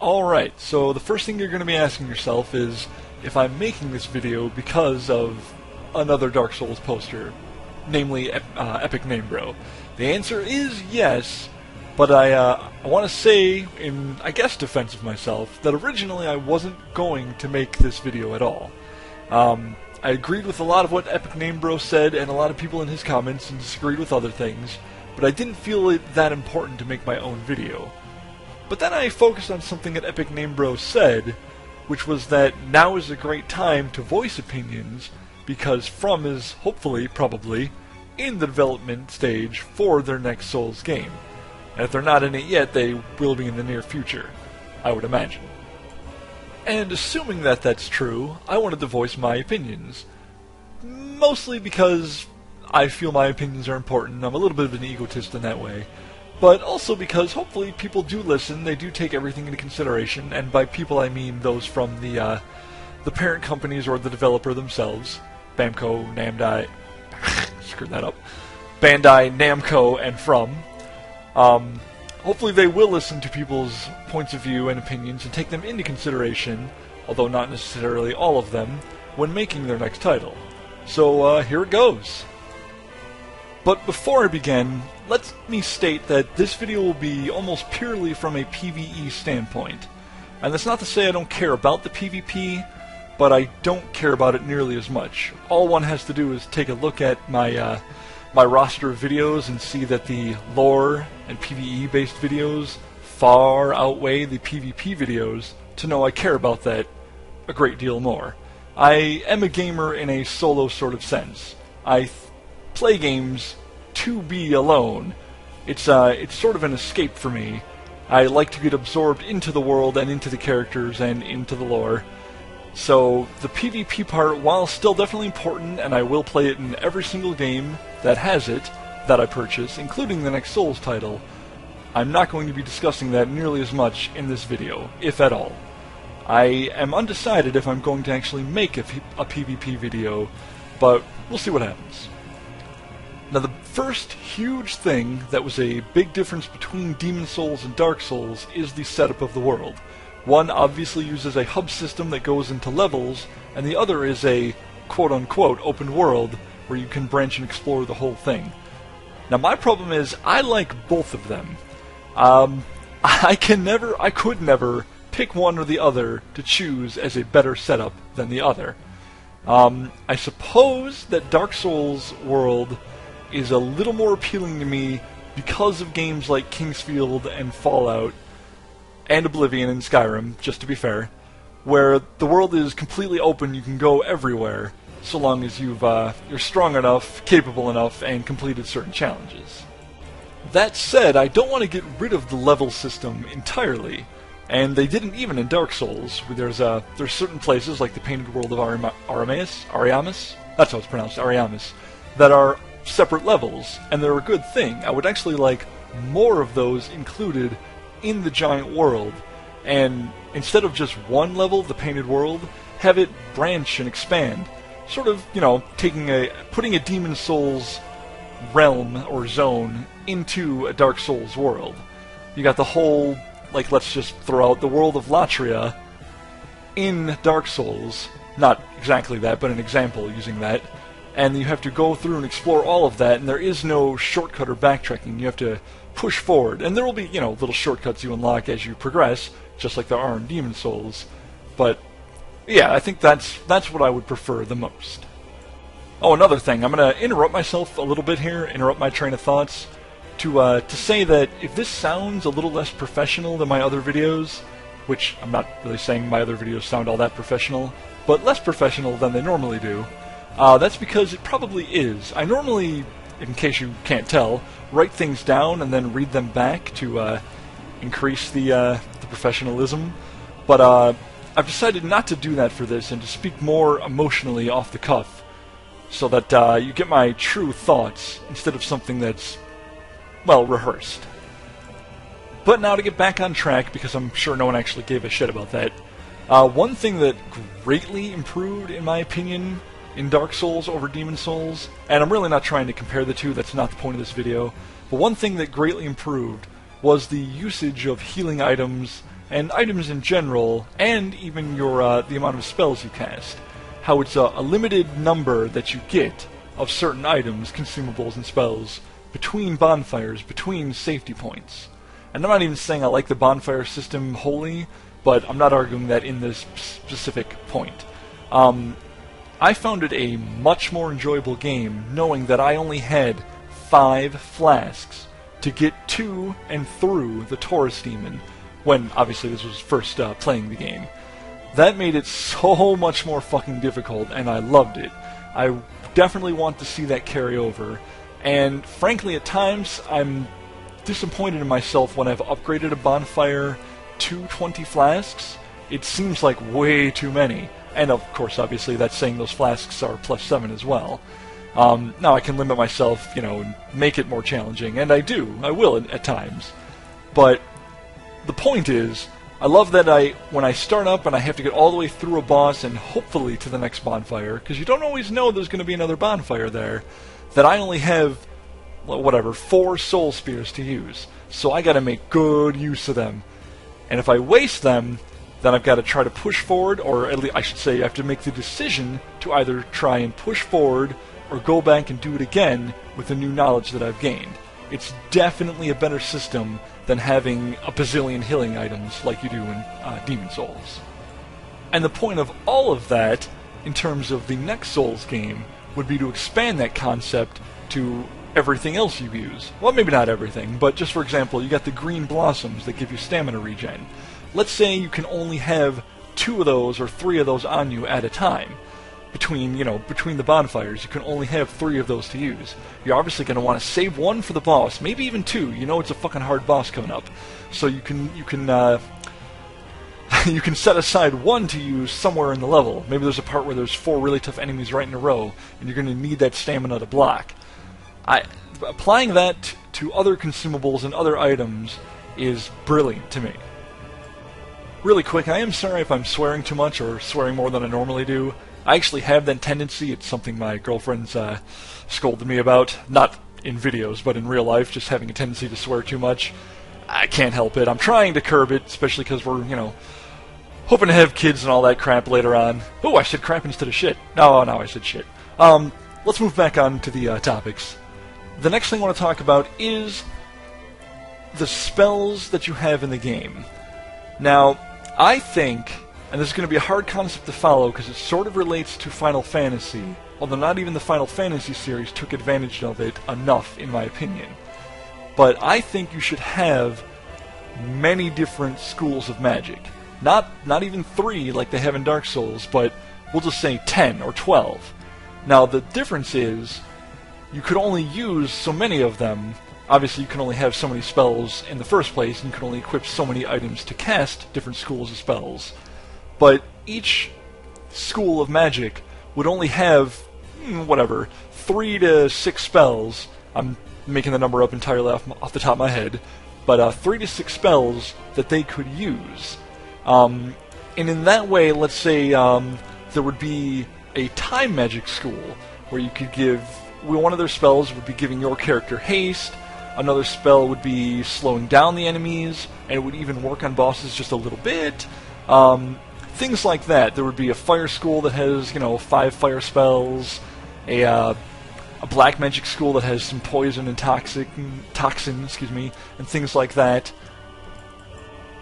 Alright, so the first thing you're going to be asking yourself is if I'm making this video because of another Dark Souls poster, namely Epic Name Bro. The answer is yes, but I want to say, in I guess defense of myself, that originally I wasn't going to make this video at all. I agreed with a lot of what Epic Name Bro said and a lot of people in his comments and disagreed with other things, but I didn't feel it that important to make my own video. But then I focused on something that Epic Name Bro said, which was that now is a great time to voice opinions because From is, hopefully, probably, in the development stage for their next Souls game. And if they're not in it yet, they will be in the near future, I would imagine. And assuming that that's true, I wanted to voice my opinions. Mostly because I feel my opinions are important. I'm a little bit of an egotist in that way. But also because hopefully people do listen, they do take everything into consideration, and by people I mean those from the parent companies or the developer themselves. Bamco, Namdai, screwed that up. Bandai, Namco, and From. Hopefully they will listen to people's points of view and opinions and take them into consideration, although not necessarily all of them, when making their next title. So here it goes. But before I begin, let me state that this video will be almost purely from a PvE standpoint. And that's not to say I don't care about the PvP, but I don't care about it nearly as much. All one has to do is take a look at my my roster of videos and see that the lore and PvE-based videos far outweigh the PvP videos to know I care about that a great deal more. I am a gamer in a solo sort of sense. I play games to be alone. It's sort of an escape for me. I like to get absorbed into the world and into the characters and into the lore. So the PvP part, while still definitely important, and I will play it in every single game that has it, that I purchase, including the next Souls title, I'm not going to be discussing that nearly as much in this video, if at all. I am undecided if I'm going to actually make a PvP video, but we'll see what happens. Now the first huge thing that was a big difference between Demon Souls and Dark Souls is the setup of the world. One obviously uses a hub system that goes into levels, and the other is a quote-unquote open world where you can branch and explore the whole thing. Now my problem is, I like both of them. I could never pick one or the other to choose as a better setup than the other. I suppose that Dark Souls world is a little more appealing to me because of games like Kingsfield and Fallout, and Oblivion and Skyrim, just to be fair, where the world is completely open, you can go everywhere, so long as you're strong enough, capable enough, and completed certain challenges. That said, I don't want to get rid of the level system entirely, and they didn't even in Dark Souls, where there's certain places, like the Painted World of Ariamis, that's how it's pronounced, Ariamis, that are separate levels, and they're a good thing. I would actually like more of those included in the giant world, and instead of just one level, the Painted World, have it branch and expand. Sort of, putting a Demon Souls realm or zone into a Dark Souls world. You got the whole, let's just throw out the world of Latria in Dark Souls. Not exactly that, but an example using that. And you have to go through and explore all of that, and there is no shortcut or backtracking. You have to push forward, and there will be, little shortcuts you unlock as you progress, just like there are in Demon Souls. But yeah, I think that's what I would prefer the most. Oh, another thing, I'm going to interrupt myself a little bit here, interrupt my train of thoughts, to say that if this sounds a little less professional than my other videos, which I'm not really saying my other videos sound all that professional, but less professional than they normally do, that's because it probably is. I normally, in case you can't tell, write things down and then read them back to increase the professionalism, but I've decided not to do that for this and to speak more emotionally off the cuff, so that you get my true thoughts instead of something that's, well, rehearsed. But now to get back on track, because I'm sure no one actually gave a shit about that, one thing that greatly improved, in my opinion, in Dark Souls over Demon Souls, and I'm really not trying to compare the two, that's not the point of this video, but one thing that greatly improved was the usage of healing items and items in general, and even your the amount of spells you cast. How it's a limited number that you get of certain items, consumables, and spells between bonfires, between safety points. And I'm not even saying I like the bonfire system wholly, but I'm not arguing that in this specific point. I found it a much more enjoyable game knowing that I only had 5 flasks to get to and through the Taurus Demon, when obviously this was first playing the game. That made it so much more fucking difficult, and I loved it. I definitely want to see that carry over, and frankly at times I'm disappointed in myself when I've upgraded a bonfire to 20 flasks. It seems like way too many, and of course obviously that's saying those flasks are +7 as well. Now I can limit myself, and make it more challenging, and I will at times. But the point is, I love that when I start up and I have to get all the way through a boss and hopefully to the next bonfire, because you don't always know there's going to be another bonfire there, that I only have, 4 soul spears to use. So I got to make good use of them. And if I waste them, then I've got to try to push forward, or at least I should say I have to make the decision to either try and push forward or go back and do it again with the new knowledge that I've gained. It's definitely a better system than having a bazillion healing items like you do in Demon Souls. And the point of all of that, in terms of the next Souls game, would be to expand that concept to everything else you use. Well, maybe not everything, but just for example, you got the green blossoms that give you stamina regen. Let's say you can only have 2 of those or 3 of those on you at a time. Between the bonfires, you can only have 3 of those to use. You're obviously going to want to save 1 for the boss, maybe even 2. It's a fucking hard boss coming up, so you can you can set aside 1 to use somewhere in the level. Maybe there's a part where there's 4 really tough enemies right in a row, and you're going to need that stamina to block. Applying that to other consumables and other items is brilliant to me. Really quick, I am sorry if I'm swearing too much or swearing more than I normally do. I actually have that tendency. It's something my girlfriend's scolded me about. Not in videos, but in real life, just having a tendency to swear too much. I can't help it. I'm trying to curb it, especially because we're, hoping to have kids and all that crap later on. Oh, I said crap instead of shit. No, I said shit. Let's move back on to the topics. The next thing I want to talk about is the spells that you have in the game. Now, I think, and this is going to be a hard concept to follow because it sort of relates to Final Fantasy, although not even the Final Fantasy series took advantage of it enough, in my opinion. But I think you should have many different schools of magic. Not even 3 like they have in Dark Souls, but we'll just say 10 or 12. Now, the difference is, you could only use so many of them. Obviously, you can only have so many spells in the first place, and you can only equip so many items to cast different schools of spells. But each school of magic would only have, 3 to 6 spells. I'm making the number up entirely off the top of my head. But 3 to 6 spells that they could use. And in that way, let's say there would be a time magic school where you could give... one of their spells would be giving your character haste. Another spell would be slowing down the enemies, and it would even work on bosses just a little bit. Things like that. There would be a fire school that has, 5 fire spells. A black magic school that has some poison and toxin, and things like that.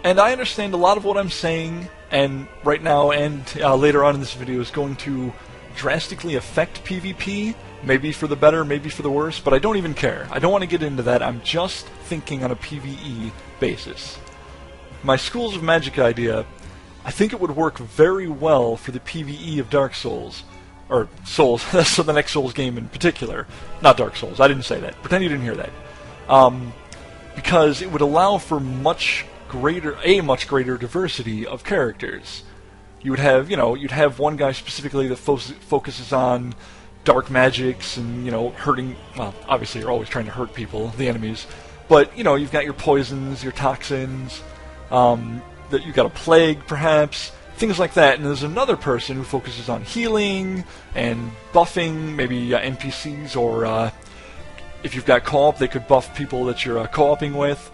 And I understand a lot of what I'm saying, and right now and later on in this video is going to drastically affect PvP. Maybe for the better, maybe for the worse, but I don't even care. I don't want to get into that. I'm just thinking on a PvE basis. My schools of magic idea, I think it would work very well for the PvE of Dark Souls. Or Souls, so the next Souls game in particular. Not Dark Souls, I didn't say that. Pretend you didn't hear that. Because it would allow for a much greater diversity of characters. You would have, you'd have one guy specifically that focuses on dark magics and, hurting... Well, obviously you're always trying to hurt people, the enemies. But, you've got your poisons, your toxins, that you've got a plague, perhaps, things like that. And there's another person who focuses on healing and buffing, maybe NPCs, or if you've got co-op, they could buff people that you're co-oping with.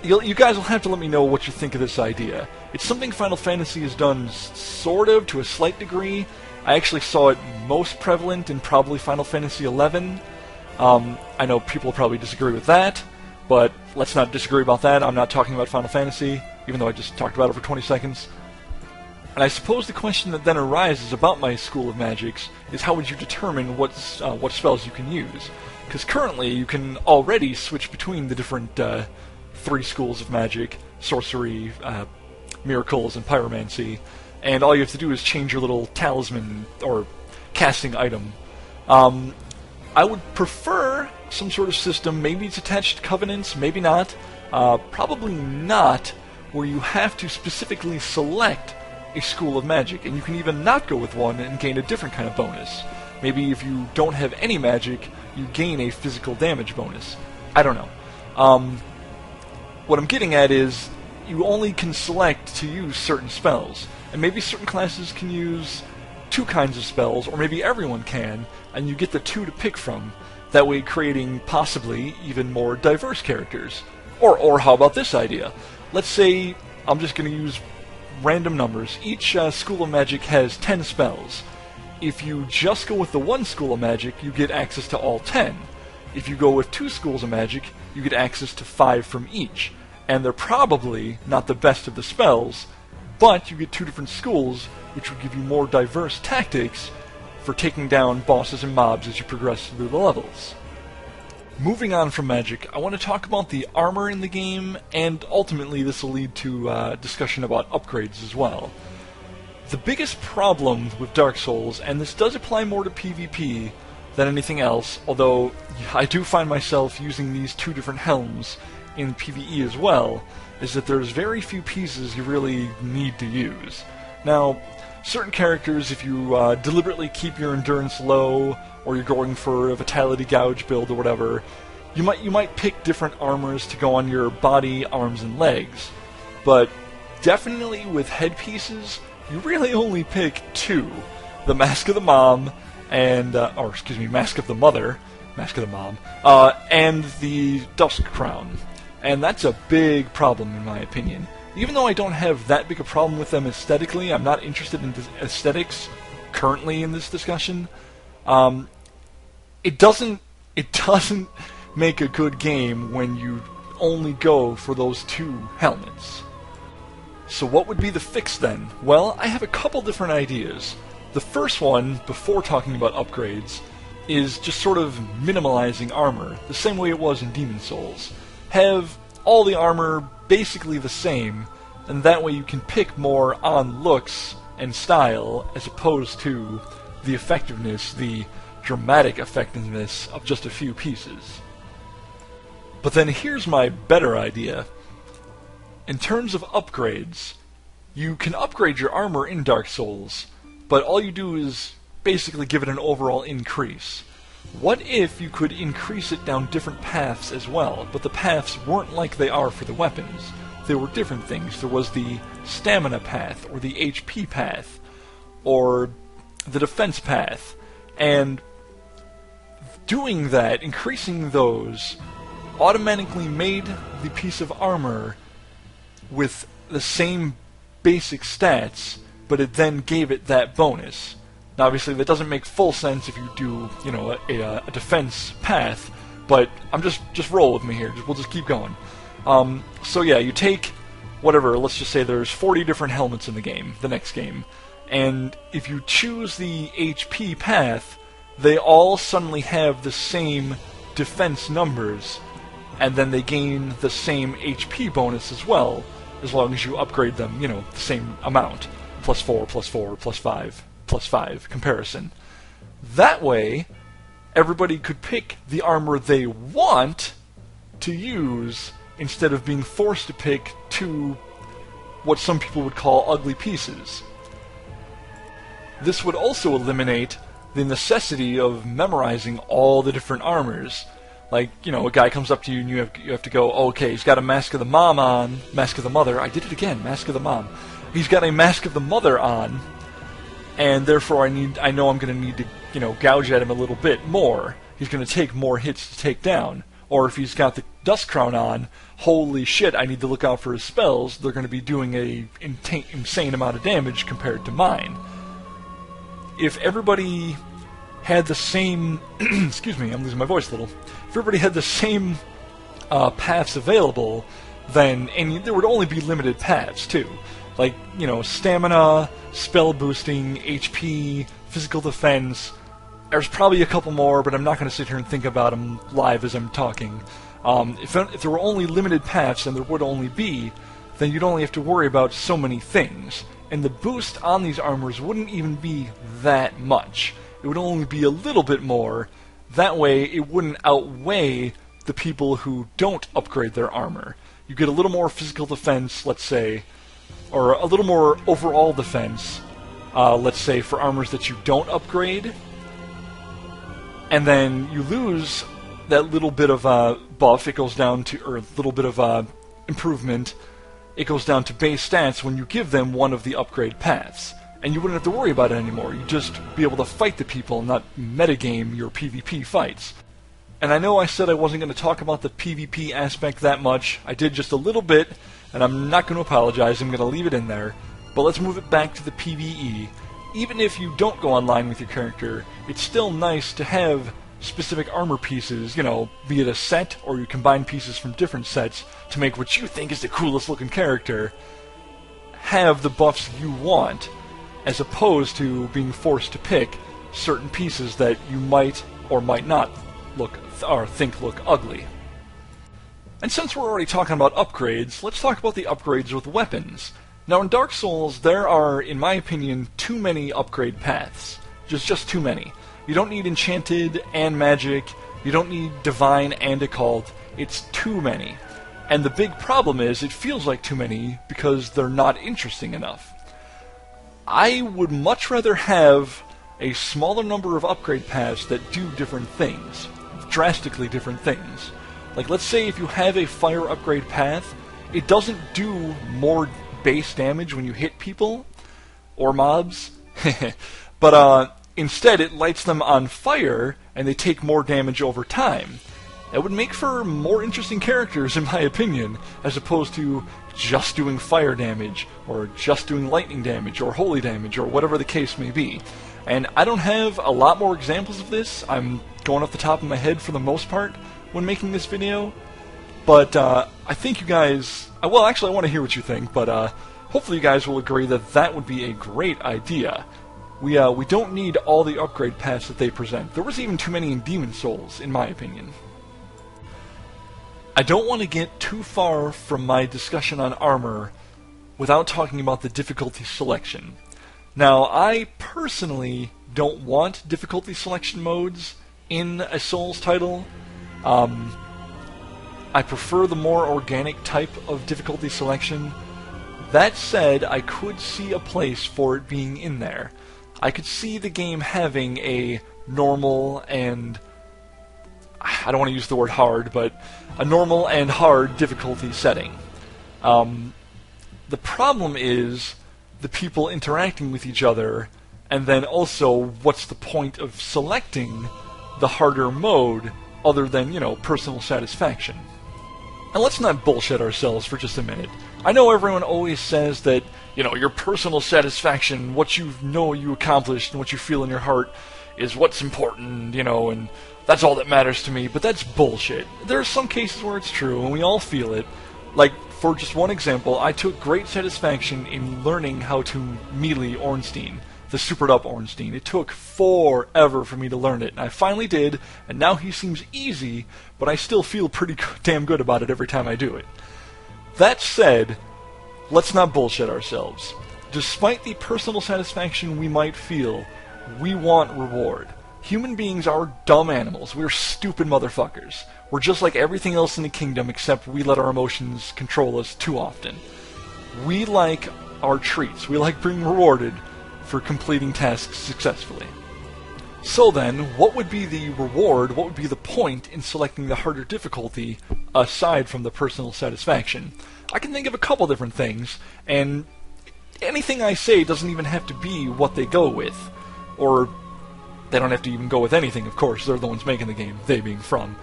you guys will have to let me know what you think of this idea. It's something Final Fantasy has done sort of to a slight degree. I actually saw it most prevalent in probably Final Fantasy XI. I know people probably disagree with that, but let's not disagree about that. I'm not talking about Final Fantasy, even though I just talked about it for 20 seconds. And I suppose the question that then arises about my School of Magics is how would you determine what spells you can use? Because currently you can already switch between the different 3 schools of magic: sorcery, miracles, and pyromancy, and all you have to do is change your little talisman or casting item. I would prefer some sort of system, maybe it's attached to covenants, maybe not, probably not, where you have to specifically select a school of magic, and you can even not go with one and gain a different kind of bonus. Maybe if you don't have any magic, you gain a physical damage bonus. I don't know. What I'm getting at is you only can select to use certain spells, and maybe certain classes can use 2 kinds of spells, or maybe everyone can, and you get the 2 to pick from, that way creating possibly even more diverse characters. Or how about this idea? Let's say I'm just going to use random numbers. Each school of magic has 10 spells. If you just go with the 1 school of magic, you get access to all 10. If you go with 2 schools of magic, you get access to 5 from each. And they're probably not the best of the spells, but you get 2 different schools, which will give you more diverse tactics for taking down bosses and mobs as you progress through the levels. Moving on from magic, I want to talk about the armor in the game, and ultimately this will lead to discussion about upgrades as well. The biggest problem with Dark Souls, and this does apply more to PvP than anything else, although I do find myself using these 2 different helms in PvE as well, is that there's very few pieces you really need to use. Now, certain characters, if you deliberately keep your endurance low, or you're going for a vitality gouge build or whatever, you might pick different armors to go on your body, arms, and legs. But definitely with headpieces, you really only pick 2: the Mask of the Mom and Mask of the Mother, Mask of the Mom, and the Dusk Crown. And that's a big problem in my opinion. Even though I don't have that big a problem with them aesthetically, I'm not interested in aesthetics currently in this discussion. It doesn't make a good game when you only go for those 2 helmets. So what would be the fix then? Well, I have a couple different ideas. The first one, before talking about upgrades, is just sort of minimalizing armor, the same way it was in Demon Souls. Have all the armor basically the same, and that way you can pick more on looks and style as opposed to the effectiveness, the dramatic effectiveness of just a few pieces. But then here's my better idea. In terms of upgrades, you can upgrade your armor in Dark Souls, but all you do is basically give it an overall increase. What if you could increase it down different paths as well, but the paths weren't like they are for the weapons? There were different things. There was the stamina path, or the HP path, or the defense path, and doing that, increasing those, automatically made the piece of armor with the same basic stats, but it then gave it that bonus. Now, obviously, that doesn't make full sense if you do, a defense path, but I'm just roll with me here. We'll just keep going. So yeah, you take whatever. Let's just say there's 40 different helmets in the game, the next game, and if you choose the HP path, they all suddenly have the same defense numbers, and then they gain the same HP bonus as well, as long as you upgrade them, the same amount. +4, +4, +5, +5 comparison. That way, everybody could pick the armor they want to use instead of being forced to pick 2 what some people would call ugly pieces. This would also eliminate the necessity of memorizing all the different armors. Like, a guy comes up to you and you have to go, okay, he's got a Mask of the Mom on, Mask of the Mother, I did it again, Mask of the Mom. He's got a Mask of the Mother on, and therefore I know I'm going to need to, gouge at him a little bit more. He's going to take more hits to take down. Or if he's got the Dust Crown on, holy shit, I need to look out for his spells. They're going to be doing a insane amount of damage compared to mine. If everybody had the same... excuse me, I'm losing my voice a little. If everybody had the same paths available, then... And there would only be limited paths, too. Like, you know, stamina, spell boosting, HP, physical defense. There's probably a couple more, but I'm not going to sit here and think about them live as I'm talking. If there were only limited paths, and there would only be, then you'd only have to worry about so many things. And the boost on these armors wouldn't even be that much. It would only be a little bit more. That way, it wouldn't outweigh the people who don't upgrade their armor. You get a little more physical defense, let's say, or a little more overall defense, let's say, for armors that you don't upgrade. And then you lose that little bit of buff. It goes down to, or a little bit of improvement. It goes down to base stats when you give them one of the upgrade paths. And you wouldn't have to worry about it anymore. You'd just be able to fight the people and not metagame your PvP fights. And I know I said I wasn't going to talk about the PvP aspect that much. I did just a little bit, and I'm not going to apologize. I'm going to leave it in there. But let's move it back to the PvE. Even if you don't go online with your character, it's still nice to have specific armor pieces, you know, be it a set, or you combine pieces from different sets to make what you think is the coolest looking character have the buffs you want, as opposed to being forced to pick certain pieces that you might or might not look or think look ugly. And since we're already talking about upgrades, let's talk about the upgrades with weapons. Now in Dark Souls, there are, in my opinion, too many upgrade paths. Just too many. You don't need Enchanted and Magic, you don't need Divine and Occult, it's too many. And the big problem is, it feels like too many because they're not interesting enough. I would much rather have a smaller number of upgrade paths that do different things. Drastically different things. Like, let's say if you have a fire upgrade path, it doesn't do more base damage when you hit people or mobs, but instead it lights them on fire and they take more damage over time. That would make for more interesting characters, in my opinion, as opposed to just doing fire damage, or just doing lightning damage, or holy damage, or whatever the case may be. And I don't have a lot more examples of this. I'm going off the top of my head for the most part when making this video. But I think you guys... Well, actually, I want to hear what you think, but hopefully you guys will agree that that would be a great idea. We don't need all the upgrade paths that they present. There was even too many in Demon Souls, in my opinion. I don't want to get too far from my discussion on armor without talking about the difficulty selection. Now, I personally don't want difficulty selection modes in a Souls title. I prefer the more organic type of difficulty selection. That said, I could see a place for it being in there. I could see the game having a normal and... I don't want to use the word hard, but a normal and hard difficulty setting. The problem is the people interacting with each other, and then also what's the point of selecting the harder mode other than, you know, personal satisfaction. And let's not bullshit ourselves for just a minute. I know everyone always says that, you know, your personal satisfaction, what you know you accomplished and what you feel in your heart is what's important, you know, and that's all that matters to me, but that's bullshit. There are some cases where it's true, and we all feel it. Like, for just one example, I took great satisfaction in learning how to melee Ornstein, the supered up Ornstein. It took forever for me to learn it, and I finally did, and now he seems easy, but I still feel pretty damn good about it every time I do it. That said, let's not bullshit ourselves. Despite the personal satisfaction we might feel, we want reward. Human beings are dumb animals. We're stupid motherfuckers. We're just like everything else in the kingdom, except we let our emotions control us too often. We like our treats. We like being rewarded for completing tasks successfully. So then, what would be the reward, what would be the point in selecting the harder difficulty, aside from the personal satisfaction? I can think of a couple different things, and anything I say doesn't even have to be what they go with. Or, they don't have to even go with anything, of course, they're the ones making the game, they being From.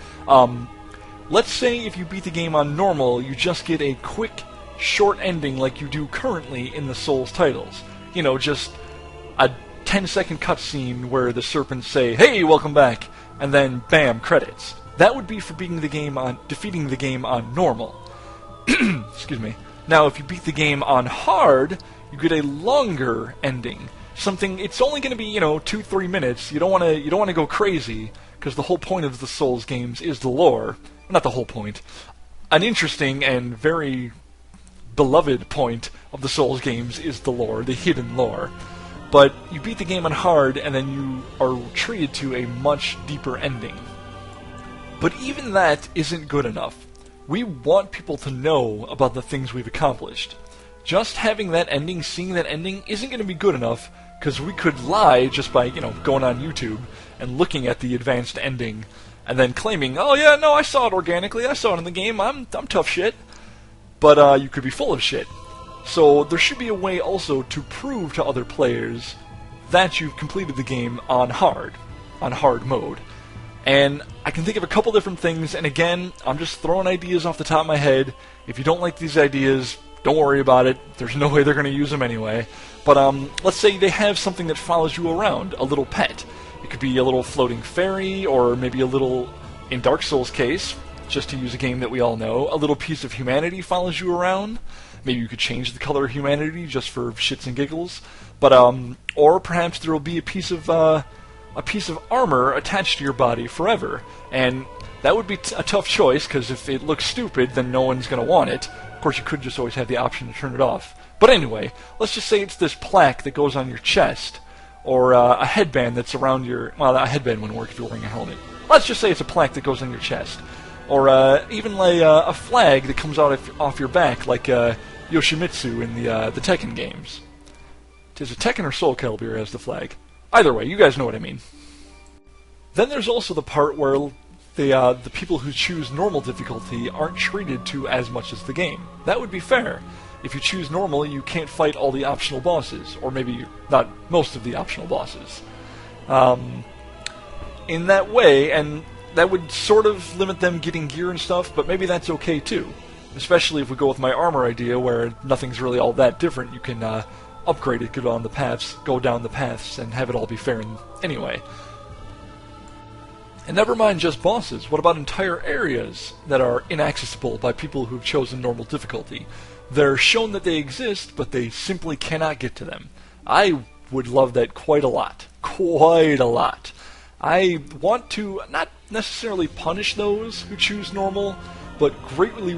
Let's say if you beat the game on normal, you just get a quick, short ending like you do currently in the Souls titles. You know, just a 10-second cutscene where the serpents say, "Hey, welcome back," and then bam, credits. That would be for defeating the game on normal. Excuse me. Now, if you beat the game on hard, you get a longer ending. It's only going to be 2-3 minutes. You don't want to go crazy, because the whole point of the Souls games is the lore. Not the whole point. An interesting and very beloved point of the Souls games is the lore, the hidden lore. But you beat the game on hard, and then you are treated to a much deeper ending. But even that isn't good enough. We want people to know about the things we've accomplished. Just having that ending, seeing that ending, isn't going to be good enough, because we could lie just by, going on YouTube and looking at the advanced ending, and then claiming, "Oh yeah, no, I saw it organically, I saw it in the game, I'm tough shit." But you could be full of shit. So there should be a way also to prove to other players that you've completed the game on hard mode. And I can think of a couple different things, and again, I'm just throwing ideas off the top of my head. If you don't like these ideas, don't worry about it. There's no way they're going to use them anyway. But let's say they have something that follows you around, a little pet. It could be a little floating fairy, or maybe a little, in Dark Souls' case, just to use a game that we all know, a little piece of humanity follows you around. Maybe you could change the color of humanity just for shits and giggles. But or perhaps there will be a piece of armor attached to your body forever, and that would be a tough choice, because if it looks stupid, then no one's going to want it. Of course, you could just always have the option to turn it off. But anyway, let's just say it's this plaque that goes on your chest, or a headband that's around your... Well, a headband wouldn't work if you're wearing a helmet. Let's just say it's a plaque that goes on your chest. Or even like a flag that comes out off your back, like Yoshimitsu in the Tekken games. Is it Tekken or Soul Calibur has the flag? Either way, you guys know what I mean. Then there's also the part where the people who choose normal difficulty aren't treated to as much as the game. That would be fair. If you choose normal, you can't fight all the optional bosses, or maybe not most of the optional bosses. In that way, and that would sort of limit them getting gear and stuff, but maybe that's okay too. Especially if we go with my armor idea, where nothing's really all that different. You can upgrade it, go down the paths, and have it all be fair anyway. And never mind just bosses, what about entire areas that are inaccessible by people who've chosen normal difficulty? They're shown that they exist, but they simply cannot get to them. I would love that quite a lot. Quite a lot. I want to not necessarily punish those who choose normal, but greatly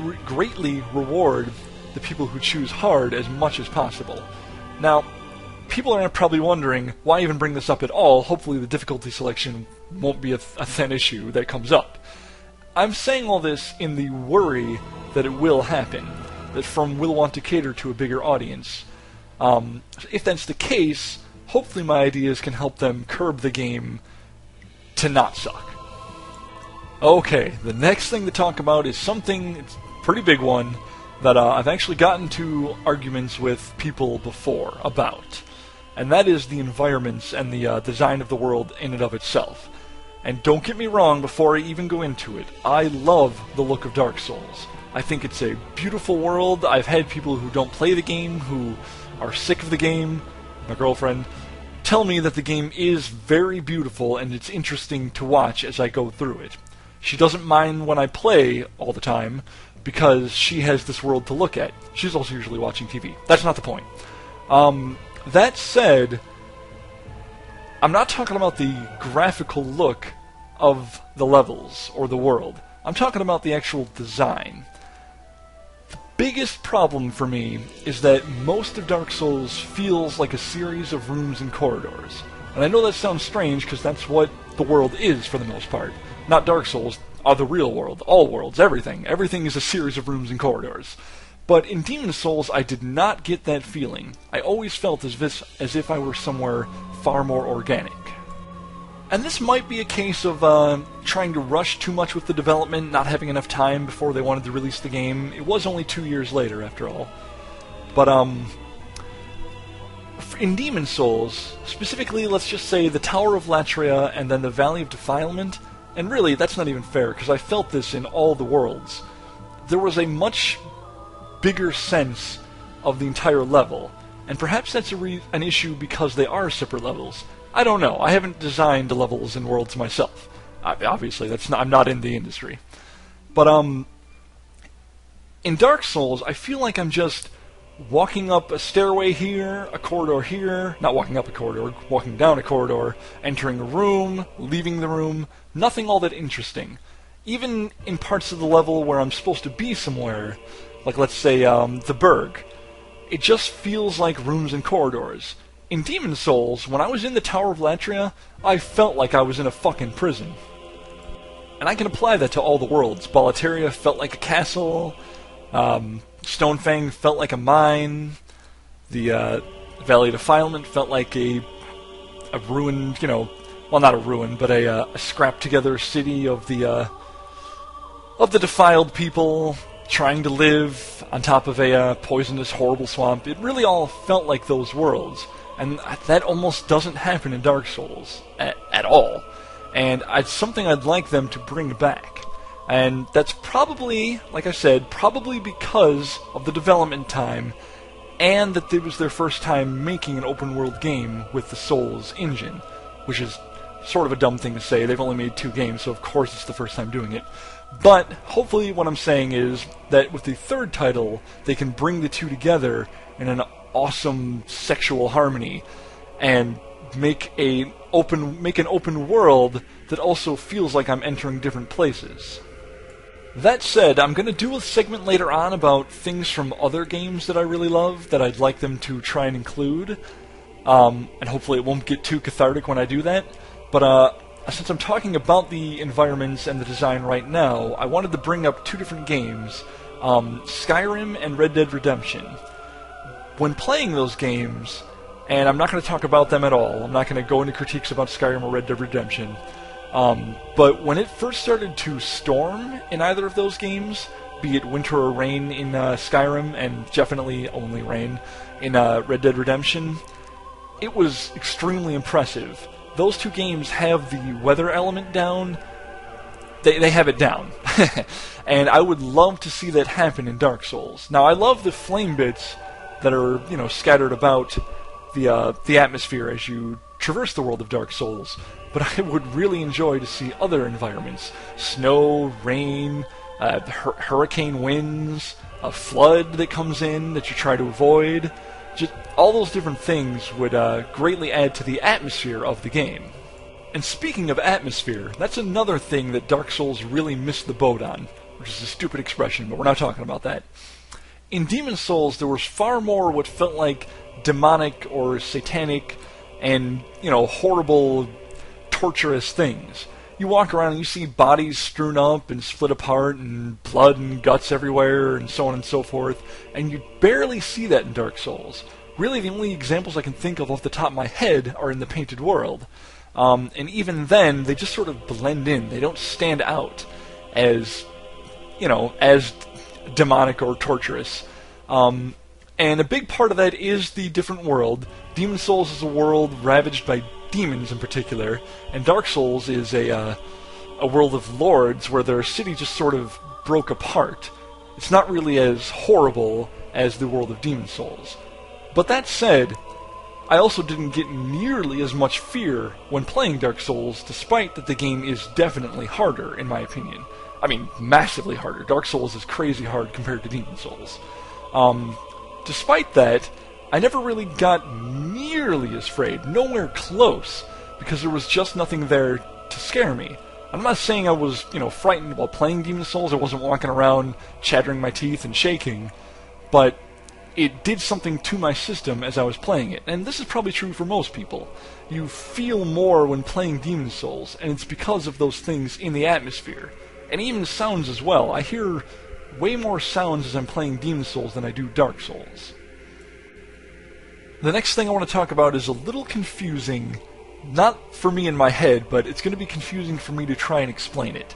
reward the people who choose hard as much as possible. Now, people are probably wondering, why even bring this up at all? Hopefully the difficulty selection won't be a thin issue that comes up. I'm saying all this in the worry that it will happen, that From will want to cater to a bigger audience. If that's the case, hopefully my ideas can help them curb the game to not suck. Okay, the next thing to talk about is something, it's a pretty big one, that I've actually gotten to arguments with people before about. And that is the environments and the design of the world in and of itself. And don't get me wrong, before I even go into it, I love the look of Dark Souls. I think it's a beautiful world. I've had people who don't play the game, who are sick of the game, my girlfriend, tell me that the game is very beautiful and it's interesting to watch as I go through it. She doesn't mind when I play all the time, because she has this world to look at. She's also usually watching TV. That's not the point. That said, I'm not talking about the graphical look of the levels or the world. I'm talking about the actual design. The biggest problem for me is that most of Dark Souls feels like a series of rooms and corridors. And I know that sounds strange, because that's what the world is for the most part. Not Dark Souls, the real world, all worlds, everything. Everything is a series of rooms and corridors. But in Demon Souls, I did not get that feeling. I always felt as if I were somewhere far more organic. And this might be a case of trying to rush too much with the development, not having enough time before they wanted to release the game. It was only 2 years later, after all. But in Demon Souls, specifically, let's just say the Tower of Latria and then the Valley of Defilement, And really, that's not even fair, because I felt this in all the worlds. There was a much bigger sense of the entire level, and perhaps that's an issue because they are separate levels. I don't know. I haven't designed levels in worlds myself. Obviously, I'm not in the industry. But in Dark Souls, I feel like I'm just walking up a stairway here, a corridor here, not walking up a corridor, walking down a corridor, entering a room, leaving the room, nothing all that interesting. Even in parts of the level where I'm supposed to be somewhere, like let's say the Berg, it just feels like rooms and corridors. In Demon Souls, when I was in the Tower of Latria, I felt like I was in a fucking prison. And I can apply that to all the worlds. Boletaria felt like a castle, Stonefang felt like a mine, the Valley of Defilement felt like a ruined, well, not a ruin, but a scrapped together city of the defiled people trying to live on top of a poisonous, horrible swamp. It really all felt like those worlds, and that almost doesn't happen in Dark Souls at all. And it's something I'd like them to bring back. And that's probably, like I said, probably because of the development time, and that it was their first time making an open-world game with the Souls engine, which is sort of a dumb thing to say. They've only made 2 games, so of course it's the first time doing it. But hopefully what I'm saying is that with the third title, they can bring the two together in an awesome sexual harmony, and make an open world that also feels like I'm entering different places. That said, I'm going to do a segment later on about things from other games that I really love that I'd like them to try and include, and hopefully it won't get too cathartic when I do that. But since I'm talking about the environments and the design right now, I wanted to bring up 2 different games, Skyrim and Red Dead Redemption. When playing those games, and I'm not going to talk about them at all, I'm not going to go into critiques about Skyrim or Red Dead Redemption, but when it first started to storm in either of those games, be it winter or rain in Skyrim, and definitely only rain in Red Dead Redemption, it was extremely impressive. Those 2 games have the weather element down. They have it down. And I would love to see that happen in Dark Souls. Now, I love the flame bits that are, scattered about the atmosphere as you traverse the world of Dark Souls, but I would really enjoy to see other environments. Snow, rain, hurricane winds, a flood that comes in that you try to avoid. Just all those different things would greatly add to the atmosphere of the game. And speaking of atmosphere, that's another thing that Dark Souls really missed the boat on, which is a stupid expression, but we're not talking about that. In Demon Souls, there was far more what felt like demonic or satanic and, horrible, torturous things. You walk around and you see bodies strewn up and split apart and blood and guts everywhere and so on and so forth, and you barely see that in Dark Souls. Really, the only examples I can think of off the top of my head are in the Painted World. And even then, they just sort of blend in. They don't stand out as, as demonic or torturous. And a big part of that is the different world. Demon Souls is a world ravaged by demons in particular, and Dark Souls is a world of lords where their city just sort of broke apart. It's not really as horrible as the world of Demon Souls. But that said, I also didn't get nearly as much fear when playing Dark Souls, despite that the game is definitely harder, in my opinion. I mean, massively harder. Dark Souls is crazy hard compared to Demon Souls. Despite that, I never really got nearly as afraid, nowhere close, because there was just nothing there to scare me. I'm not saying I was, frightened while playing Demon Souls. I wasn't walking around chattering my teeth and shaking, but it did something to my system as I was playing it. And this is probably true for most people. You feel more when playing Demon Souls, and it's because of those things in the atmosphere. And even sounds as well. I hear way more sounds as I'm playing Demon Souls than I do Dark Souls. The next thing I want to talk about is a little confusing, not for me in my head, but it's going to be confusing for me to try and explain it.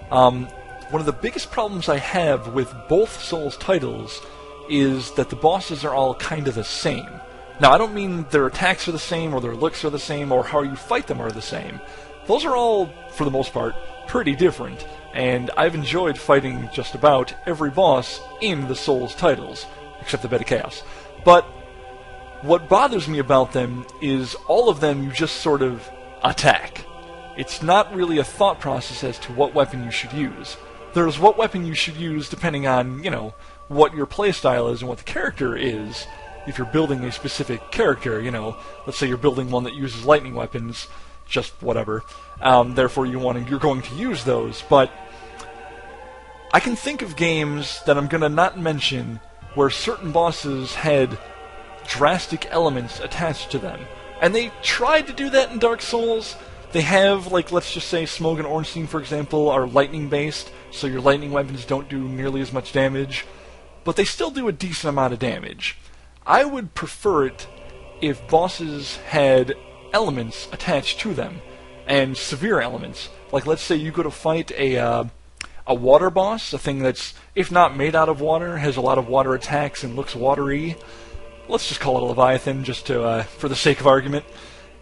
One of the biggest problems I have with both Souls titles is that the bosses are all kind of the same. Now, I don't mean their attacks are the same, or their looks are the same, or how you fight them are the same. those are all, for the most part, pretty different, and I've enjoyed fighting just about every boss in the Souls titles, except the Bed of Chaos. But what bothers me about them is all of them you just sort of attack. It's not really a thought process as to what weapon you should use. There's what weapon you should use depending on, what your playstyle is and what the character is. If you're building a specific character, let's say you're building one that uses lightning weapons, just whatever. Therefore, you're going to use those. But I can think of games that I'm going to not mention where certain bosses had drastic elements attached to them, and they tried to do that in Dark Souls. They have, let's just say Smough and Ornstein, for example, are lightning-based, so your lightning weapons don't do nearly as much damage, but they still do a decent amount of damage. I would prefer it if bosses had elements attached to them, and severe elements. Like, let's say you go to fight a water boss, a thing that's, if not made out of water, has a lot of water attacks and looks watery. Let's just call it a Leviathan, just to for the sake of argument.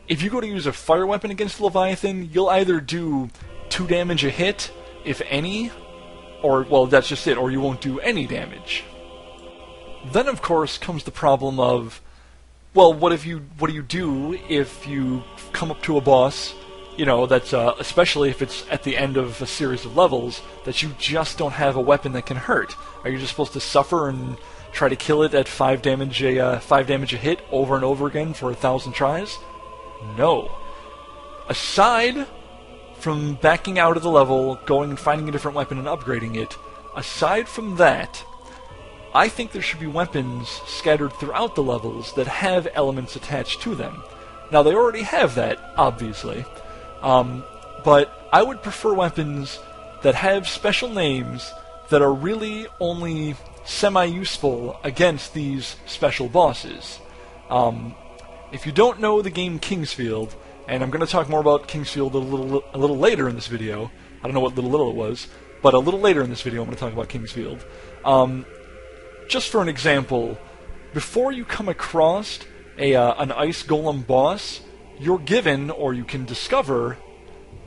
If you go to use a fire weapon against Leviathan, you'll either do 2 damage a hit, if any, or, well, that's just it, or you won't do any damage. Then, of course, comes the problem of, well, what do you do if you come up to a boss, that's, especially if it's at the end of a series of levels, that you just don't have a weapon that can hurt? Are you just supposed to suffer and try to kill it at 5 damage a hit over and over again for 1,000 tries? No. Aside from backing out of the level, going and finding a different weapon and upgrading it, aside from that, I think there should be weapons scattered throughout the levels that have elements attached to them. Now, they already have that, obviously, but I would prefer weapons that have special names that are really only semi-useful against these special bosses. If you don't know the game Kingsfield, and I'm going to talk more about Kingsfield a little later in this video, I don't know what little it was, but a little later in this video I'm going to talk about Kingsfield. Just for an example, before you come across an ice golem boss, you're given, or you can discover,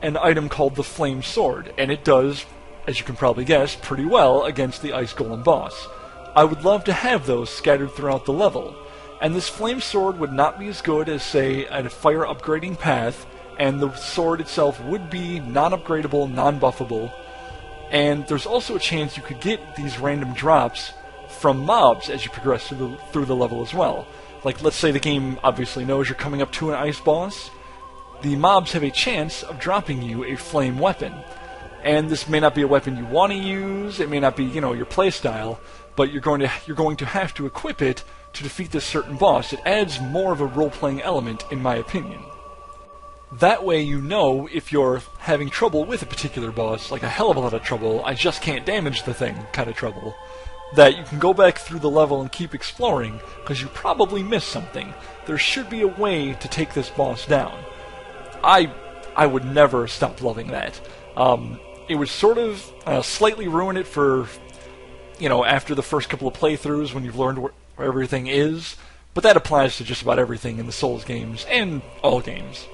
an item called the Flame Sword, and it does, as you can probably guess, pretty well against the ice golem boss. I would love to have those scattered throughout the level, and this Flame Sword would not be as good as, say, a fire upgrading path, and the sword itself would be non-upgradable, non-buffable, and there's also a chance you could get these random drops from mobs as you progress through the level as well. Like, let's say the game obviously knows you're coming up to an ice boss. The mobs have a chance of dropping you a flame weapon. And this may not be a weapon you want to use, it may not be, your playstyle, but you're going to have to equip it to defeat this certain boss. It adds more of a role-playing element, in my opinion. That way if you're having trouble with a particular boss, like a hell of a lot of trouble, I just can't damage the thing kind of trouble, that you can go back through the level and keep exploring, because you probably missed something. There should be a way to take this boss down. I would never stop loving that. It would sort of slightly ruin it for, after the first couple of playthroughs when you've learned where everything is, but that applies to just about everything in the Souls games, and all games.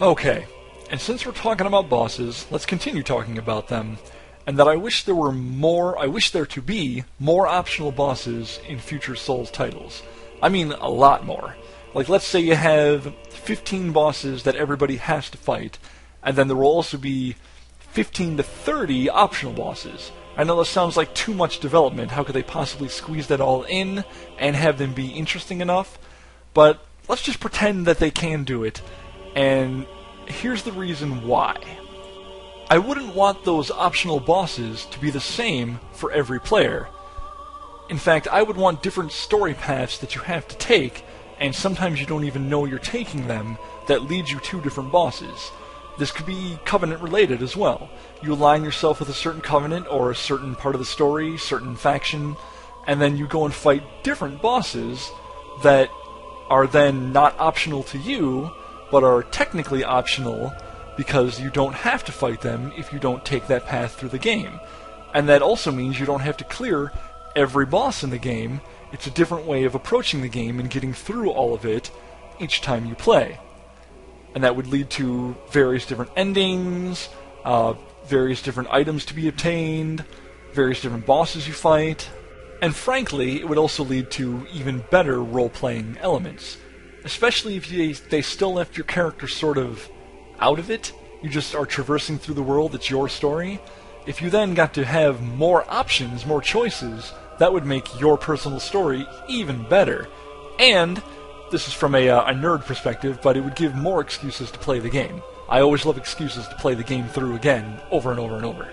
Okay, and since we're talking about bosses, let's continue talking about them. And that I wish there to be more optional bosses in future Souls titles. I mean, a lot more. Like, let's say you have 15 bosses that everybody has to fight, and then there will also be 15 to 30 optional bosses. I know that sounds like too much development. How could they possibly squeeze that all in and have them be interesting enough? But let's just pretend that they can do it, and here's the reason why. I wouldn't want those optional bosses to be the same for every player. In fact, I would want different story paths that you have to take, and sometimes you don't even know you're taking them, that lead you to different bosses. This could be Covenant related as well. You align yourself with a certain Covenant or a certain part of the story, certain faction, and then you go and fight different bosses that are then not optional to you, but are technically optional because you don't have to fight them if you don't take that path through the game. And that also means you don't have to clear every boss in the game. It's a different way of approaching the game and getting through all of it each time you play. and that would lead to various different endings, various different items to be obtained, various different bosses you fight, and frankly, it would also lead to even better role-playing elements, especially if they still left your character sort of out of it. You just are traversing through the world, it's your story. If you then got to have more options, more choices, that would make your personal story even better. And this is from a nerd perspective, but it would give more excuses to play the game. I always love excuses to play the game through again, over and over and over.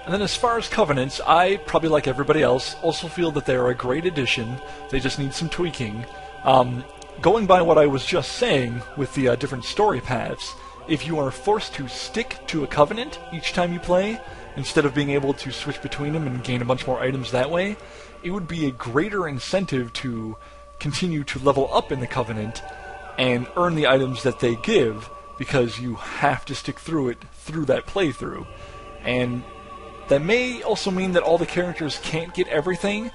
And then as far as Covenants, I, probably like everybody else, also feel that they are a great addition. They just need some tweaking. Going by what I was just saying with the different story paths, if you are forced to stick to a Covenant each time you play, instead of being able to switch between them and gain a bunch more items that way, it would be a greater incentive to continue to level up in the Covenant and earn the items that they give, because you have to stick through it through that playthrough. And that may also mean that all the characters can't get everything,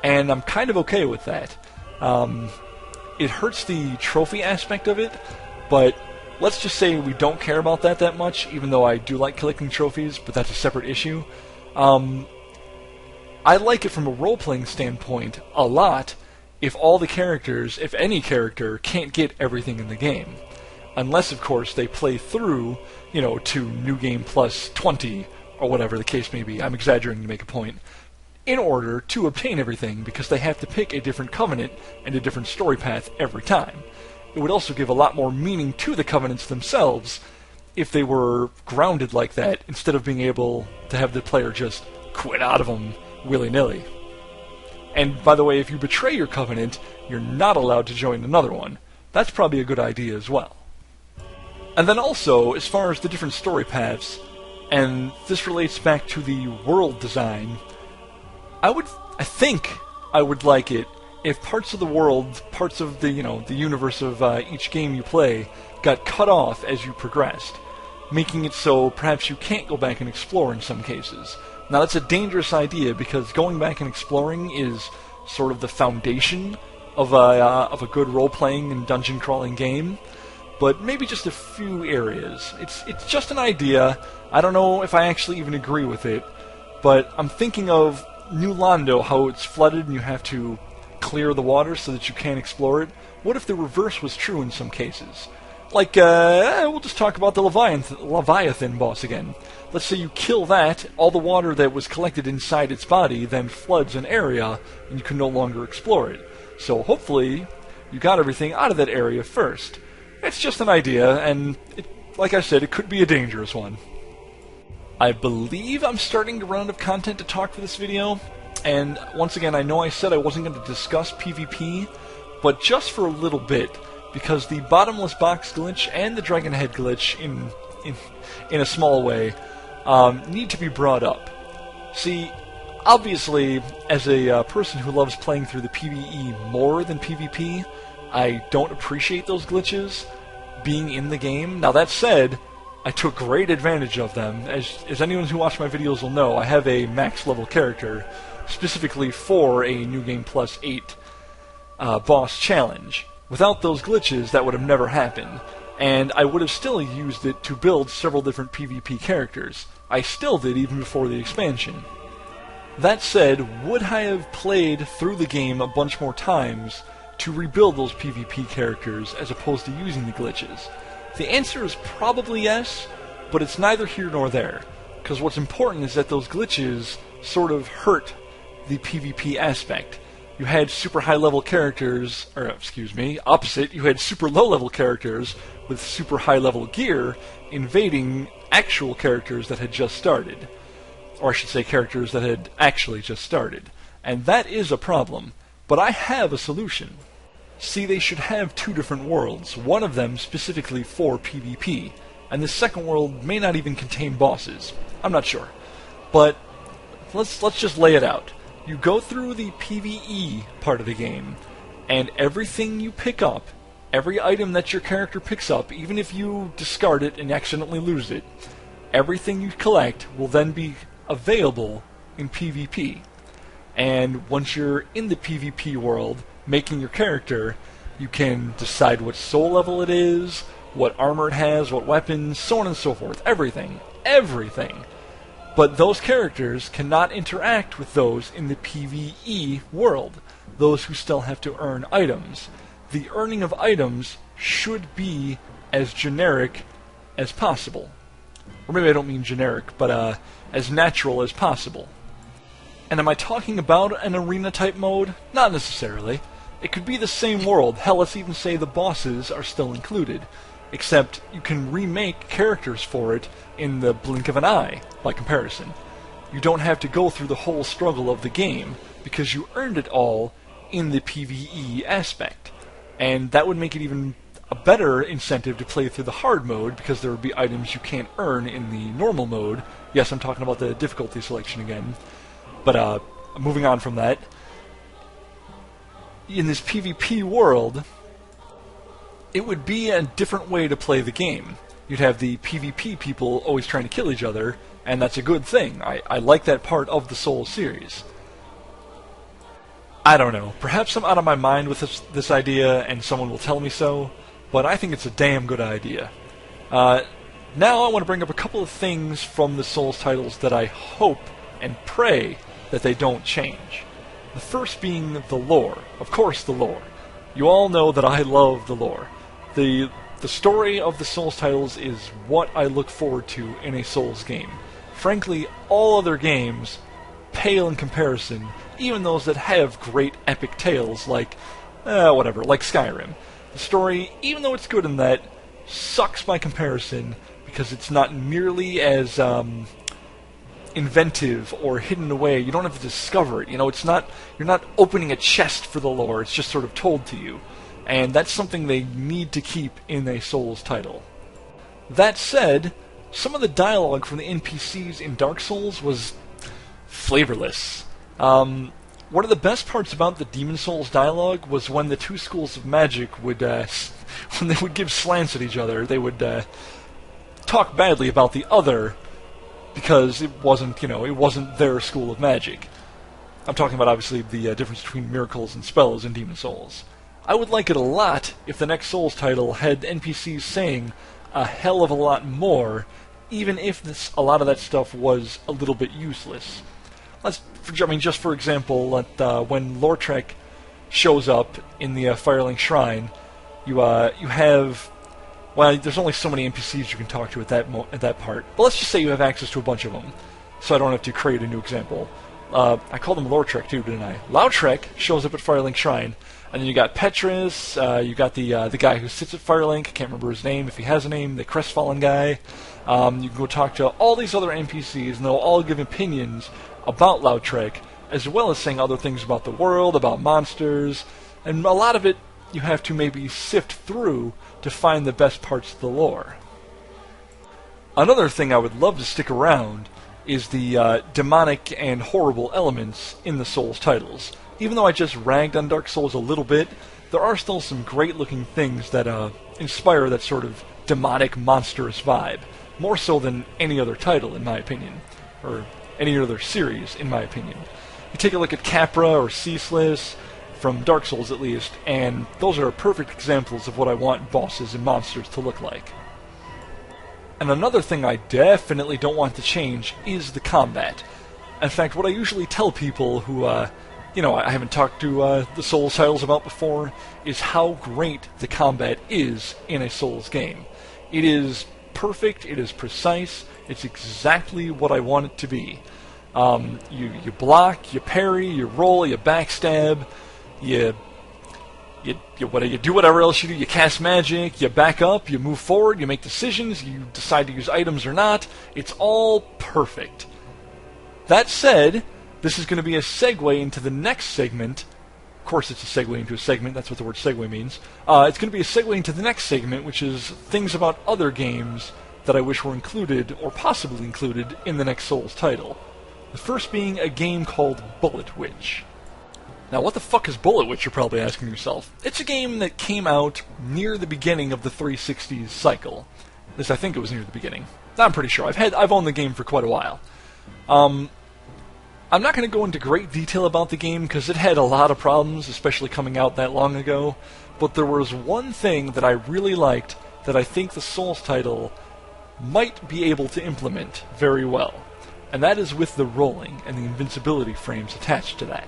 and I'm kind of okay with that. It hurts the trophy aspect of it, but let's just say we don't care about that much, even though I do like collecting trophies, but that's a separate issue. I like it from a role-playing standpoint a lot if all the characters, if any character, can't get everything in the game. Unless, of course, they play through, to New Game Plus 20, or whatever the case may be. I'm exaggerating to make a point. In order to obtain everything, because they have to pick a different Covenant and a different story path every time. It would also give a lot more meaning to the Covenants themselves if they were grounded like that, instead of being able to have the player just quit out of them willy-nilly. And by the way, if you betray your Covenant, you're not allowed to join another one. That's probably a good idea as well. And then also, as far as the different story paths, and this relates back to the world design, I think I would like it if parts of the world, parts of the, the universe of each game you play, got cut off as you progressed, making it so perhaps you can't go back and explore in some cases. Now that's a dangerous idea, because going back and exploring is sort of the foundation of a good role-playing and dungeon-crawling game, but maybe just a few areas. It's just an idea. I don't know if I actually even agree with it, but I'm thinking of New Londo, how it's flooded and you have to clear the water so that you can't explore it. What if the reverse was true in some cases? Like, we'll just talk about the Leviathan boss again. Let's say you kill that, all the water that was collected inside its body then floods an area, and you can no longer explore it. So hopefully, you got everything out of that area first. It's just an idea, and like I said, it could be a dangerous one. I believe I'm starting to run out of content to talk for this video, and once again, I know I said I wasn't going to discuss PvP, but just for a little bit, because the bottomless box glitch and the dragon head glitch, in a small way, need to be brought up. See, obviously, as a person who loves playing through the PvE more than PvP, I don't appreciate those glitches being in the game. Now that said, I took great advantage of them. As anyone who watched my videos will know, I have a max level character specifically for a New Game Plus 8 boss challenge. Without those glitches, that would have never happened, and I would have still used it to build several different PvP characters. I still did even before the expansion. That said, would I have played through the game a bunch more times to rebuild those PvP characters as opposed to using the glitches? The answer is probably yes, but it's neither here nor there, because what's important is that those glitches sort of hurt the PvP aspect. You had super high-level characters, or opposite, you had super low-level characters with super high-level gear invading actual characters that had just started. Or I should say characters that had actually just started. And that is a problem, but I have a solution. See, they should have two different worlds, one of them specifically for PvP, and the second world may not even contain bosses. I'm not sure. But let's just lay it out. You go through the PvE part of the game, and everything you pick up, every item that your character picks up, even if you discard it and accidentally lose it, everything you collect will then be available in PvP. And once you're in the PvP world, making your character, you can decide what soul level it is, what armor it has, what weapons, so on and so forth. Everything. Everything. But those characters cannot interact with those in the PvE world, those who still have to earn items. The earning of items should be as generic as possible. Or maybe I don't mean generic, but as natural as possible. And am I talking about an arena-type mode? Not necessarily. It could be the same world. Hell, let's even say the bosses are still included. Except you can remake characters for it in the blink of an eye, by comparison. You don't have to go through the whole struggle of the game, because you earned it all in the PvE aspect. And that would make it even a better incentive to play through the hard mode, because there would be items you can't earn in the normal mode. Yes, I'm talking about the difficulty selection again. But moving on from that, in this PvP world, it would be a different way to play the game. You'd have the PvP people always trying to kill each other, and that's a good thing. I like that part of the Souls series. I don't know. Perhaps I'm out of my mind with this idea, and someone will tell me so, but I think it's a damn good idea. Now I want to bring up a couple of things from the Souls titles that I hope and pray that they don't change. The first being the lore. Of course, the lore. You all know that I love the lore. The story of the Souls titles is what I look forward to in a Souls game. Frankly, all other games pale in comparison, even those that have great epic tales like, whatever, like Skyrim. The story, even though it's good in that, sucks by comparison because it's not nearly as inventive or hidden away. You don't have to discover it. You know, you're not opening a chest for the lore. It's just sort of told to you. And that's something they need to keep in a Souls title. That said, some of the dialogue from the NPCs in Dark Souls was flavorless. One of the best parts about the Demon Souls dialogue was when the two schools of magic would, when they would give slants at each other, they would talk badly about the other because it wasn't, it wasn't their school of magic. I'm talking about, obviously, the difference between miracles and spells in Demon Souls. I would like it a lot if the next Souls title had NPCs saying a hell of a lot more, even if a lot of that stuff was a little bit useless. Just for example, when Lortrek shows up in the Firelink Shrine, you have, well, there's only so many NPCs you can talk to at that part. But let's just say you have access to a bunch of them, so I don't have to create a new example. I called him Lortrek too, didn't I? Lautrek shows up at Firelink Shrine, and then you got Petrus, you got the guy who sits at Firelink, I can't remember his name, if he has a name, the Crestfallen guy. You can go talk to all these other NPCs, and they'll all give opinions about Lautrek, as well as saying other things about the world, about monsters, and a lot of it you have to maybe sift through to find the best parts of the lore. Another thing I would love to stick around is the demonic and horrible elements in the Souls titles. Even though I just ragged on Dark Souls a little bit, there are still some great-looking things that inspire that sort of demonic, monstrous vibe, more so than any other title, in my opinion, or any other series, in my opinion. You take a look at Capra or Ceaseless, from Dark Souls at least, and those are perfect examples of what I want bosses and monsters to look like. And another thing I definitely don't want to change is the combat. In fact, what I usually tell people who, I haven't talked to the Souls titles about before, is how great the combat is in a Souls game. It is perfect, it is precise, it's exactly what I want it to be. You block, you parry, you roll, you backstab, you do whatever else you do. You cast magic, you back up, you move forward, you make decisions, you decide to use items or not. It's all perfect. That said, this is going to be a segue into the next segment. Of course it's a segue into a segment, that's what the word segue means. It's going to be a segue into the next segment, which is things about other games that I wish were included, or possibly included, in the next Souls title. The first being a game called Bullet Witch. Now, what the fuck is Bullet Witch, you're probably asking yourself. It's a game that came out near the beginning of the 360's cycle. At least I think it was near the beginning. I'm pretty sure. I've owned the game for quite a while. I'm not going to go into great detail about the game because it had a lot of problems, especially coming out that long ago. But there was one thing that I really liked that I think the Souls title might be able to implement very well, and that is with the rolling and the invincibility frames attached to that.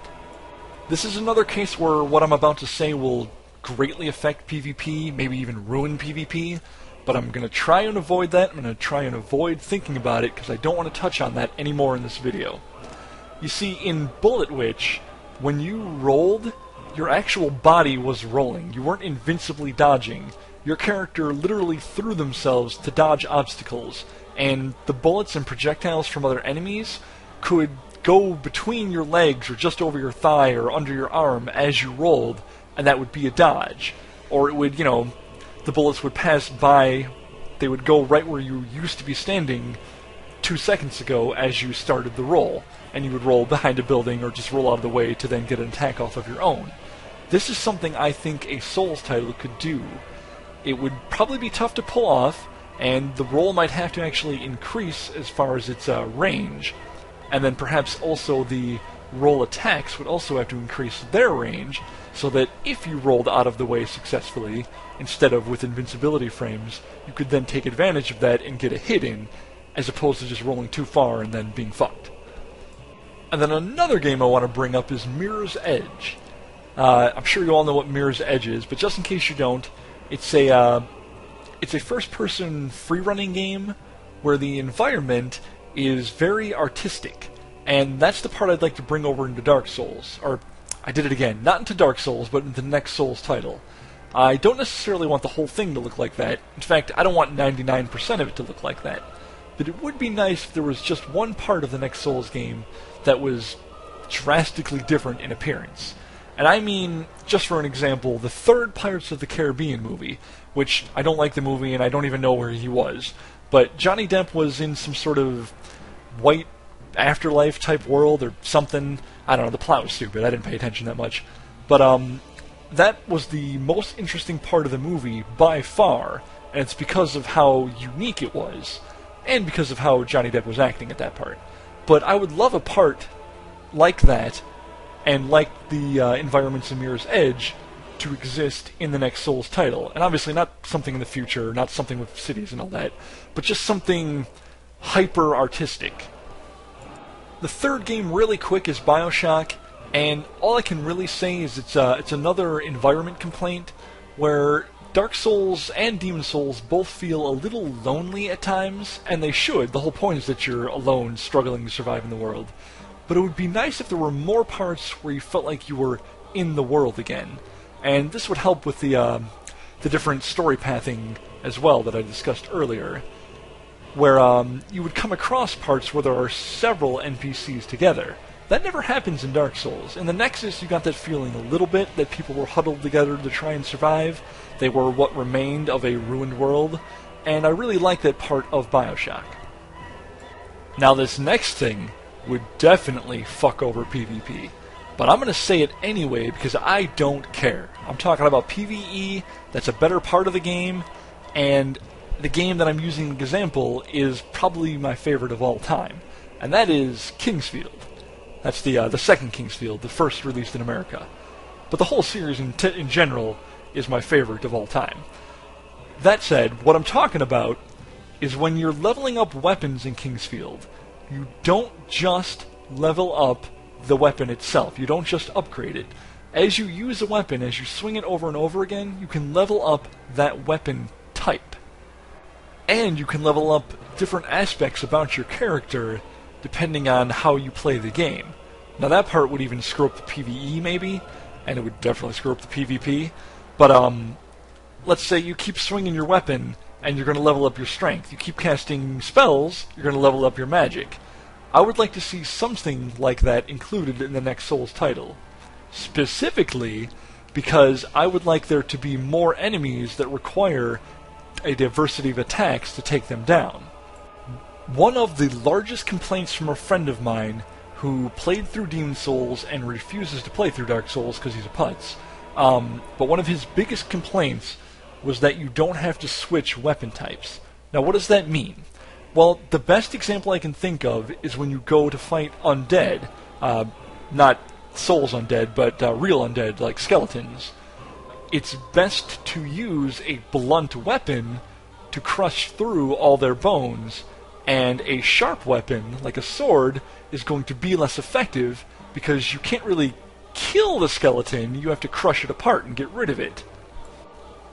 This is another case where what I'm about to say will greatly affect PvP, maybe even ruin PvP, but I'm going to try and avoid that. I'm going to try and avoid thinking about it because I don't want to touch on that anymore in this video. You see, in Bullet Witch, when you rolled, your actual body was rolling. You weren't invincibly dodging. Your character literally threw themselves to dodge obstacles, and the bullets and projectiles from other enemies could go between your legs or just over your thigh or under your arm as you rolled, and that would be a dodge. Or it would, the bullets would pass by, they would go right where you used to be standing 2 seconds ago as you started the roll, and you would roll behind a building or just roll out of the way to then get an attack off of your own. This is something I think a Souls title could do. It would probably be tough to pull off, and the roll might have to actually increase as far as its range, and then perhaps also the roll attacks would also have to increase their range, so that if you rolled out of the way successfully, instead of with invincibility frames, you could then take advantage of that and get a hit in, as opposed to just rolling too far and then being fucked. And then another game I want to bring up is Mirror's Edge. I'm sure you all know what Mirror's Edge is, but just in case you don't, it's a first-person free-running game where the environment is very artistic, and that's the part I'd like to bring over into Dark Souls. Or, I did it again, not into Dark Souls, but into the next Souls title. I don't necessarily want the whole thing to look like that. In fact, I don't want 99% of it to look like that. But it would be nice if there was just one part of the next Souls game that was drastically different in appearance. And I mean, just for an example, the third Pirates of the Caribbean movie, which I don't like the movie and I don't even know where he was, but Johnny Depp was in some sort of white afterlife type world or something. I don't know, the plot was stupid, I didn't pay attention that much. But that was the most interesting part of the movie by far, and it's because of how unique it was, and because of how Johnny Depp was acting at that part. But I would love a part like that, and like the environments in Mirror's Edge, to exist in the next Souls title. And obviously not something in the future, not something with cities and all that, but just something hyper-artistic. The third game, really quick, is BioShock, and all I can really say is it's another environment complaint where Dark Souls and Demon Souls both feel a little lonely at times, and they should. The whole point is that you're alone, struggling to survive in the world. But it would be nice if there were more parts where you felt like you were in the world again. And this would help with the different story pathing as well that I discussed earlier, where you would come across parts where there are several NPCs together. That never happens in Dark Souls. In the Nexus, you got that feeling a little bit, that people were huddled together to try and survive. They were what remained of a ruined world, and I really like that part of BioShock. Now this next thing would definitely fuck over PvP, but I'm going to say it anyway because I don't care. I'm talking about PvE, that's a better part of the game, and the game that I'm using as an example is probably my favorite of all time, and that is Kingsfield. That's the second Kingsfield, the first released in America. But the whole series in general is my favorite of all time. That said, what I'm talking about is when you're leveling up weapons in Kingsfield, you don't just level up the weapon itself. You don't just upgrade it. As you use a weapon, as you swing it over and over again, you can level up that weapon type. And you can level up different aspects about your character depending on how you play the game. Now that part would even screw up the PvE maybe, and it would definitely screw up the PvP, but let's say you keep swinging your weapon and you're going to level up your strength. You keep casting spells, you're going to level up your magic. I would like to see something like that included in the next Souls title. Specifically, because I would like there to be more enemies that require a diversity of attacks to take them down. One of the largest complaints from a friend of mine who played through Demon Souls and refuses to play through Dark Souls because he's a putz, but one of his biggest complaints was that you don't have to switch weapon types. Now what does that mean? Well, the best example I can think of is when you go to fight undead, not Souls undead, but real undead, like skeletons. it's best to use a blunt weapon to crush through all their bones, and a sharp weapon, like a sword, is going to be less effective because you can't really kill the skeleton, you have to crush it apart and get rid of it.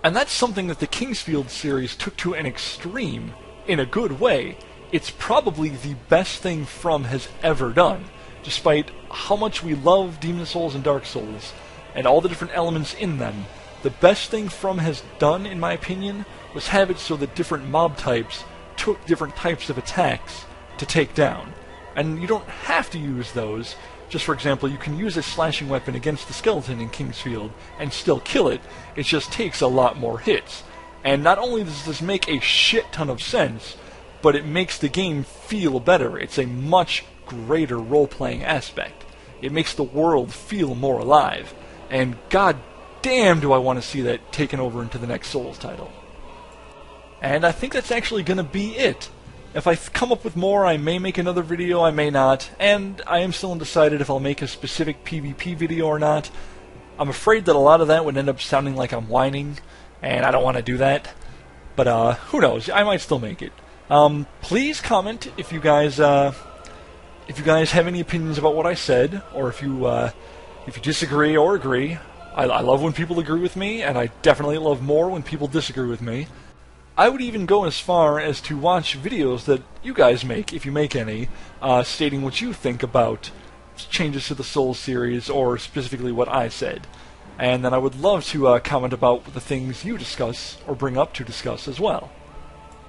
And that's something that the Kingsfield series took to an extreme, in a good way. It's probably the best thing From has ever done, despite how much we love Demon Souls and Dark Souls, and all the different elements in them. The best thing From has done, in my opinion, was have it so that different mob types took different types of attacks to take down. And you don't have to use those. Just for example, you can use a slashing weapon against the skeleton in Kingsfield and still kill it, it just takes a lot more hits. And not only does this make a shit ton of sense, but it makes the game feel better. It's a much greater role-playing aspect. It makes the world feel more alive. And god damn do I want to see that taken over into the next Souls title. And I think that's actually going to be it. If I come up with more, I may make another video, I may not, and I am still undecided if I'll make a specific PvP video or not. I'm afraid that a lot of that would end up sounding like I'm whining, and I don't want to do that. But who knows, I might still make it. Please comment if you guys have any opinions about what I said, or if you disagree or agree. I love when people agree with me, and I definitely love more when people disagree with me. I would even go as far as to watch videos that you guys make, if you make any, stating what you think about changes to the Souls series, or specifically what I said. And then I would love to comment about the things you discuss, or bring up to discuss as well.